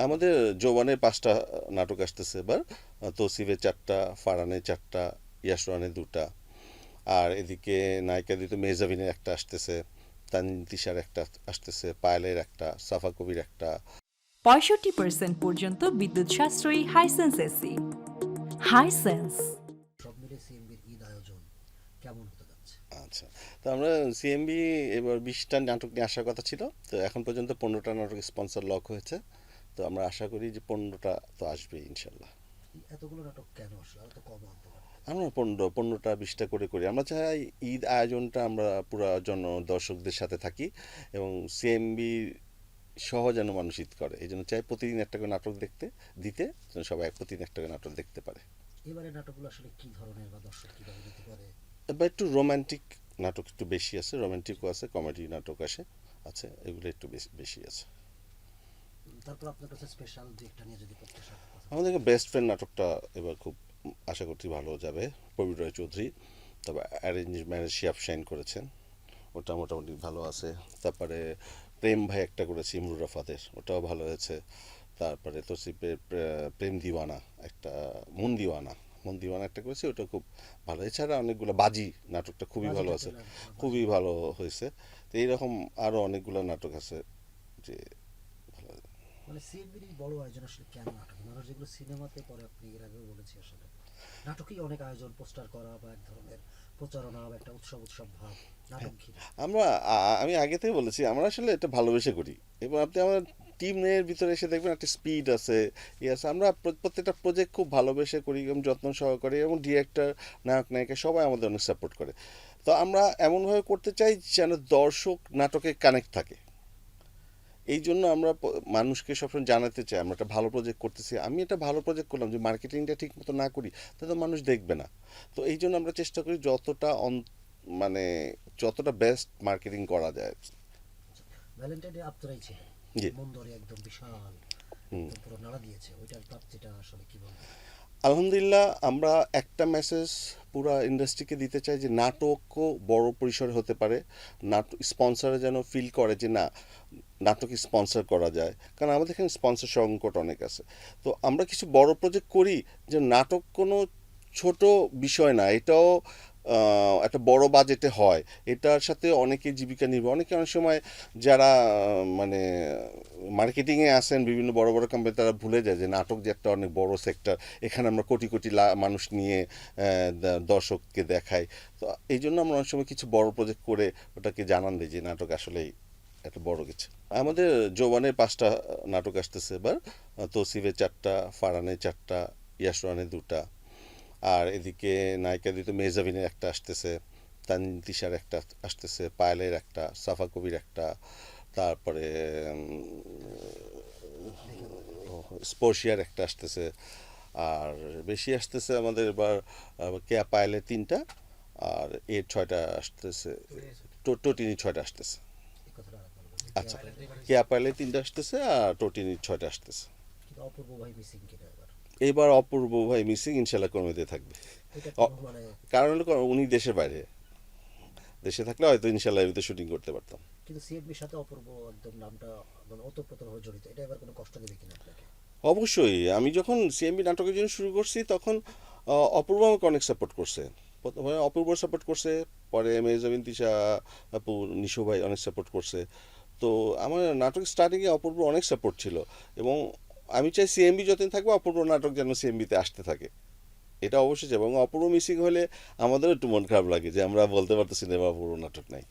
আমাদের জোবানের 5টা নাটক আসতেছে এবার। তৌসিফের 4টা, ফারহানের 4টা, ইয়াসরানের 2টা। আর এদিকে নায়িকা দিতে মেহজাবিনের একটা আসতেছে, তানজিন তিশার একটা আসতেছে, পায়েলের একটা, সাফা কবির একটা। 65% পর্যন্ত বিদ্যুৎ সাশ্রয়ী হাইসেন্স এসি। হাইসেন্স। সব মিলে সিএমবির ঈদ আয়োজন কেমন হতে যাচ্ছে? আচ্ছা, তো আমরা সিএমবি এবার 20টা নাটক নিয়ে আসার কথা ছিল। তো এখন পর্যন্ত 15টা নাটক স্পন্সর লক হয়েছে। তো আমরা আশা করি যে 15টা তো আসবে ইনশাল্লাহ। এতগুলো নাটক কেন আসলে, আরো তো কম আনতে পারতেন। আমরা 15টা 20টা করে করি। আমরা চাই ঈদ আয়োজনটা আমরা পুরো দর্শকদের সাথে থাকি, এবং সিএমবি সহ যেন মানুষ ঈদ করে। এই জন্য চাই প্রতিদিন একটা করে নাটক দিতে, যেন সবাই প্রতিদিন একটা করে নাটক দেখতে পারে। এবারে নাটকগুলো আসলে কি ধরনের বা দর্শক কিভাবে নিতে পারে? এবার একটু রোমান্টিক নাটক একটু বেশি আছে, রোমান্টিকও আছে, কমেডি নাটক আছে, এগুলো একটু বেশি বেশি আছে। তারপর আপনার কাছে স্পেশাল দু একটা নিয়ে যদি প্রত্যাশা কথা বলেন। আমাদের বেস্ট ফ্রেন্ড নাটকটা এবার খুব আশা করছি ভালো যাবে। প্রবীর রায় চৌধুরী, তবে অ্যারেঞ্জ ম্যারেজ শিয়াব শাইন করেছেন, ওটা মোটামুটি ভালো আছে। তারপরে প্রেম ভাই একটা করেছি ইমরুর রাফাতের, ওটাও ভালো হয়েছে। তারপরে তসিফের প্রেম দিওয়ানা একটা, মন দিওয়ানা একটা করেছি, ওটা খুব ভালো। এছাড়া অনেকগুলো বাজি নাটকটা খুবই ভালো বাজিটা আছে, পেলাম, বাজি। খুবই ভালো হয়েছে। তো এইরকম আরও অনেকগুলো নাটক আছে যে ভালো। মানে সিএমবির এই বড় আয়োজন আসলে কেন নাটক? মানুষ যেগুলো সিনেমাতে করে, আপনি এর আগেও বলেছি, আসলে নাটকেই অনেক আয়োজন, পোস্টার করা বা এক ধরনের প্রচারণা বা একটা উৎসব উৎসব ভাব নাটক ঘিরে। আমরা আমি আগে থেকে বলেছি আমরা আসলে এটা ভালোবেসে করি, এবং আপনি আমার টিমের ভিতরে এসে দেখবেন একটা স্পিড আছে, আছে। আমরা প্রত্যেকটা প্রজেক্ট খুব ভালোবেসে করি এবং যত্ন সহকারে, এবং ডিরেক্টর, নায়ক নায়িকা সবাই আমাদের অনেক সাপোর্ট করে। তো আমরা এমনভাবে করতে চাই যেন দর্শক নাটকে কানেক্ট থাকে। এই জন্য আমরা মানুষকে সবসময় জানাতে চাই আমরা একটা ভালো প্রজেক্ট করতেছি। আমি একটা ভালো প্রজেক্ট করলাম, যে মার্কেটিংটা ঠিক মতো না করি তাহলে তো মানুষ দেখবে না। তো এই জন্য আমরা চেষ্টা করি মানে যতটা বেস্ট মার্কেটিং করা যায়। ভ্যালেন্টাইন ডে আপনারাই ছিলেন, জি। মন্দরে একদম বিশাল, হুম। একদম পুরো নাড়া দিয়েছে, ওইটার প্রাপ্তিটা আসলে কি বলবো। আলহামদুলিল্লাহ, আমরা একটা মেসেজ পুরা ইন্ডাস্ট্রিকে দিতে চাই যে নাটকও বড় পরিসরে হতে পারে। নাটক স্পন্সরে যেন ফিল করে যে না, নাটক স্পন্সর করা যায়, কারণ আমাদের এখানে স্পন্সর সংকট অনেক আছে। তো আমরা কিছু বড় প্রজেক্ট করি, যে নাটক কোনো ছোট বিষয় না, এটাও একটা বড় বাজেটে হয়। এটার সাথে অনেকে জীবিকা নির্বাহ, অনেকে অনেক সময় যারা মানে মার্কেটিংয়ে আসেন বিভিন্ন বড় বড় কোম্পানি, তারা ভুলে যায় যে নাটক যে একটা অনেক বড় সেক্টর, এখানে আমরা কোটি কোটি মানুষ নিয়ে দর্শককে দেখাই। তো এই জন্য আমরা অনেক সময় কিছু বড় প্রজেক্ট করে ওটাকে জানান দিই যে নাটক আসলেই একটা বড় কিছু। আমাদের জোবানের 5টা নাটক আসতেছে এবার। তৌসিফের 4টা, ফারহানের 4টা, ইয়াসরানের 2টা। আর এদিকে নায়িকা দিতে মেহজাবিনের একটা আসতেছে, তানজিন তিশার একটা আসতেছে, পায়েলের একটা, সাফা কবির একটা। তারপরে দেখে স্পর্শিয়ার একটা আসতেছে। আর বেশি আসতেছে আমাদের এবার কেয়া পায়েলের 3টা, আর এর 6টা আসতেছে, টোটিনি 6টা আসতেছে। এই কথাটা আরেকবার বলবেন, আচ্ছা, কেয়া পায়েলের 3টা আসতেছে আর টোটিনির 6টা আসতেছে। কিন্তু অপূর্ব ভাই মিসিং কিনা এবার? এবার অপূর্ব ভাই মিসিং ইনশাল্লাহ কমেডিতে থাকবে। এটা অ- কোনো মানে, কারণ হলো উনি দেশের বাইরে, দেশে থাকলে হয়তো ইনশাল্লাহ এমনিতে শুটিং করতে পারতাম। কিন্তু সিএমবির সাথে অপূর্ব একদম নামটা মানে ওতপ্রোতভাবে জড়িত, এটা এবার কোনো কষ্ট দেবে কিনা আপনাকে? অবশ্যই, আমি যখন সিএমবি নাটকের জন্য শুরু করছি তখন অপূর্ব আমাকে অনেক সাপোর্ট করছে। প্রথমে অপূর্ব সাপোর্ট করছে, পরে মেহজাবিন তিশা আপু, নিশো ভাই অনেক সাপোর্ট করছে। তো আমার নাটক স্টার্টিংয়ে অপূর্ব অনেক সাপোর্ট ছিল, এবং আমি চাই সিএমবি যতদিন থাকবে অপূর্ব নাটক যেন সিএমবিতে আসতে থাকে, এটা অবশ্যই চাই। এবং অপূর্ব মিসিং হলে আমাদেরও একটু মন খারাপ লাগে যে আমরা বলতে পারতেছি না এবার অপূর্ব নাটক নাই।